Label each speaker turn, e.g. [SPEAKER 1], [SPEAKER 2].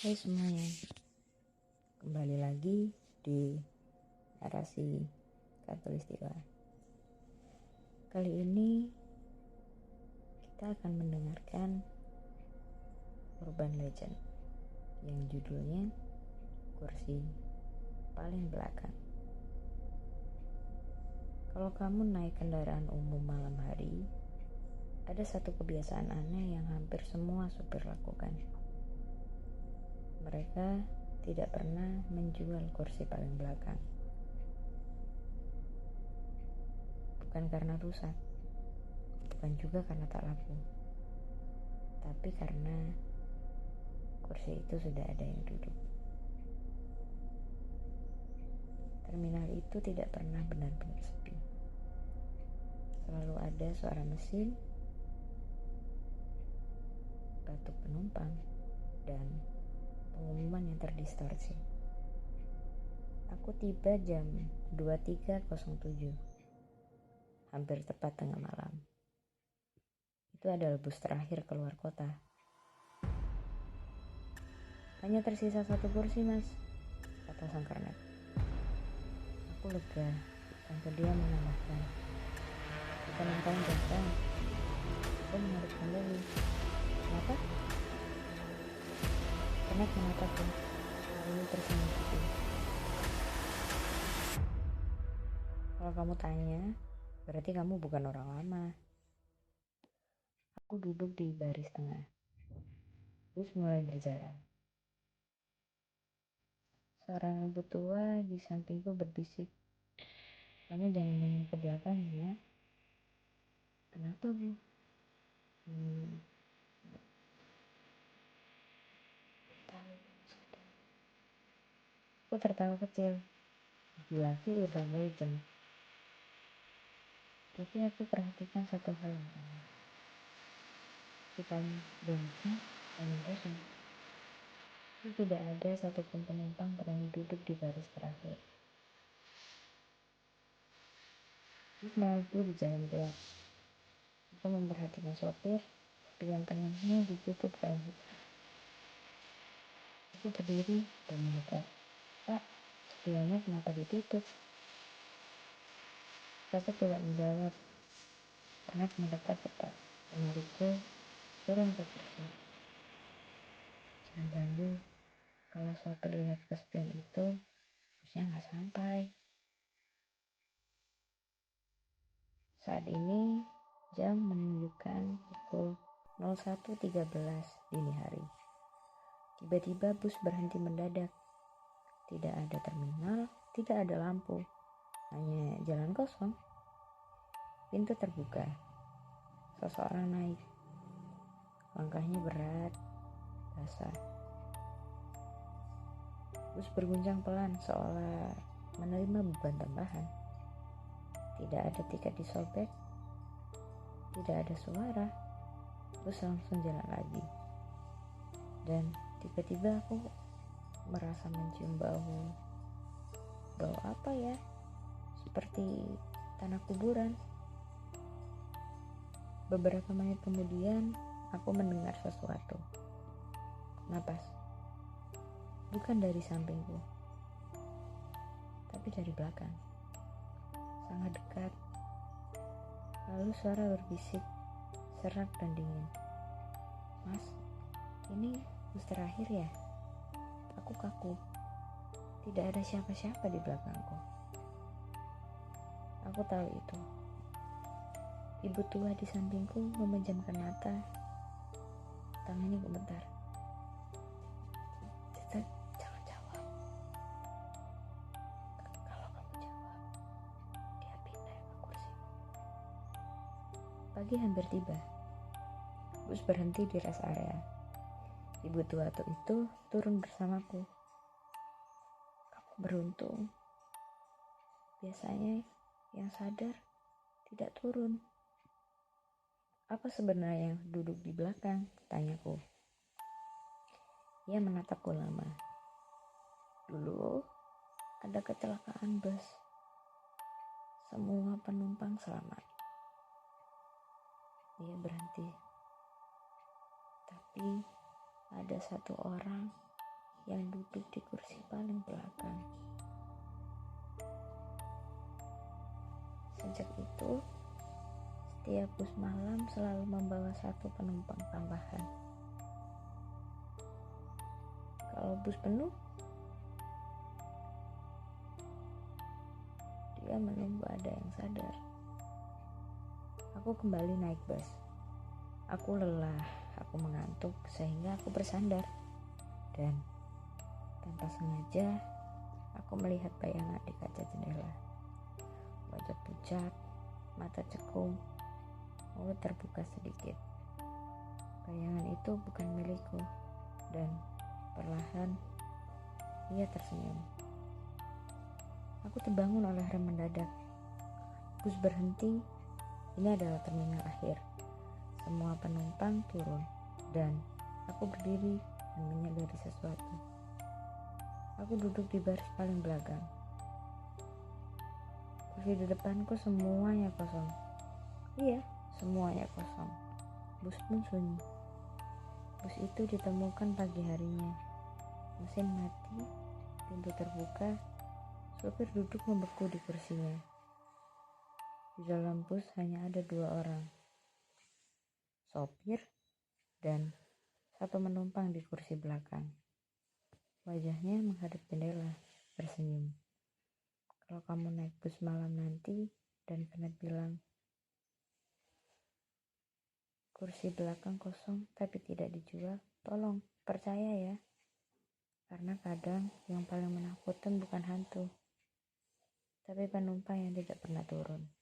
[SPEAKER 1] Hai semuanya, kembali lagi di narasi Katulistiwa. Kali ini kita akan mendengarkan urban legend yang judulnya Kursi Paling Belakang. Kalau kamu naik kendaraan umum malam hari, ada satu kebiasaan aneh yang hampir semua supir lakukan. Mereka tidak pernah menjual kursi paling belakang. Bukan karena rusak, bukan juga karena tak laku, tapi karena kursi itu sudah ada yang duduk. Terminal itu tidak pernah benar-benar sepi. Selalu ada suara mesin, batuk penumpang, dan pengumuman yang terdistorsi. Aku tiba jam 23.07, hampir tepat tengah malam. Itu adalah bus terakhir keluar kota. Hanya tersisa satu kursi, Mas, kata sang kernet. Aku lega sampai dia menambahkan, kita nonton datang. Aku menghadap kembali. Kenapa? Kernet menatapku, lalu tersenyum sedih. Kalau kamu tanya, berarti kamu bukan orang lama. Aku duduk di baris tengah. Bus mulai berjalan. Seorang ibu tua di sampingku berbisik, kamu jangan nengok ke belakang ya. Kenapa, Bu? Aku tertawa kecil. Gila sih urban legend. Tapi aku perhatikan satu hal yang aneh. Di paling belakang, paling kosong. Itu tidak ada satupun penumpang berani duduk di baris terakhir. Terus melaju di jalan gelap. Aku memperhatikan sopir, pilihan tengahnya ditutup kain hitam. Aku berdiri dan mendekat. Pak, sepionnya kenapa ditutup? Saya tidak menjawab. Kernet mendekat cepat. Menurutku, turun ke kursi. Jangan ganggu. Kalau sopir lihat ke spion itu, busnya nggak sampai. Saat ini, jam menunjukkan pukul 01.13 dini hari. Tiba-tiba bus berhenti mendadak. Tidak ada terminal, tidak ada lampu, hanya jalan kosong. Pintu terbuka. Seseorang naik. Langkahnya berat, basah. Bus berguncang pelan seolah menerima beban tambahan. Tidak ada tiket disobek, tidak ada suara. Bus langsung jalan lagi. Dan tiba-tiba aku merasa mencium bau apa ya? Seperti tanah kuburan. Beberapa menit kemudian, aku mendengar sesuatu. Napas. Bukan dari sampingku, tapi dari belakang. Sangat dekat. Lalu suara berbisik, serak dan dingin. Mas, ini bus terakhir ya? Aku kaku. Tidak ada siapa-siapa di belakangku. Aku tahu itu. Ibu tua di sampingku memejamkan mata. Tangannya gemetar. Jangan jawab. Kalau kamu jawab, dia pindah ke kursi. Pagi hampir tiba. Bus berhenti di rest area. Ibu tua itu turun bersamaku. Kamu beruntung. Biasanya yang sadar tidak turun. Apa sebenarnya yang duduk di belakang? Tanyaku. Ia menatapku lama. Dulu ada kecelakaan bus. Semua penumpang selamat. Dia berhenti. Tapi ada satu orang yang duduk di kursi paling belakang. Sejak itu, setiap bus malam selalu membawa satu penumpang tambahan. Kalau bus penuh, dia menunggu ada yang sadar. Aku kembali naik bus. Aku lelah, aku mengantuk sehingga aku bersandar. Dan tanpa sengaja, aku melihat bayangan di kaca jendela. Wajah pucat, mata cekung, mulut terbuka sedikit. Bayangan itu bukan milikku, dan perlahan ia tersenyum. Aku terbangun oleh rem mendadak. Bus berhenti. Ini adalah terminal akhir. Semua penumpang turun, dan aku berdiri dan menyadari sesuatu. Aku duduk di baris paling belakang. Kursi di depanku semuanya kosong. Iya, semuanya kosong. Bus pun sunyi. Bus itu ditemukan pagi harinya. Mesin mati, pintu terbuka, sopir duduk membeku di kursinya. Di dalam bus hanya ada 2 orang, sopir dan satu penumpang di kursi belakang. Wajahnya menghadap jendela, bersenyum. Kalau kamu naik bus malam nanti dan Kenneth bilang, kursi belakang kosong tapi tidak dijual, tolong percaya ya. Karena kadang yang paling menakutkan bukan hantu, tapi penumpang yang tidak pernah turun.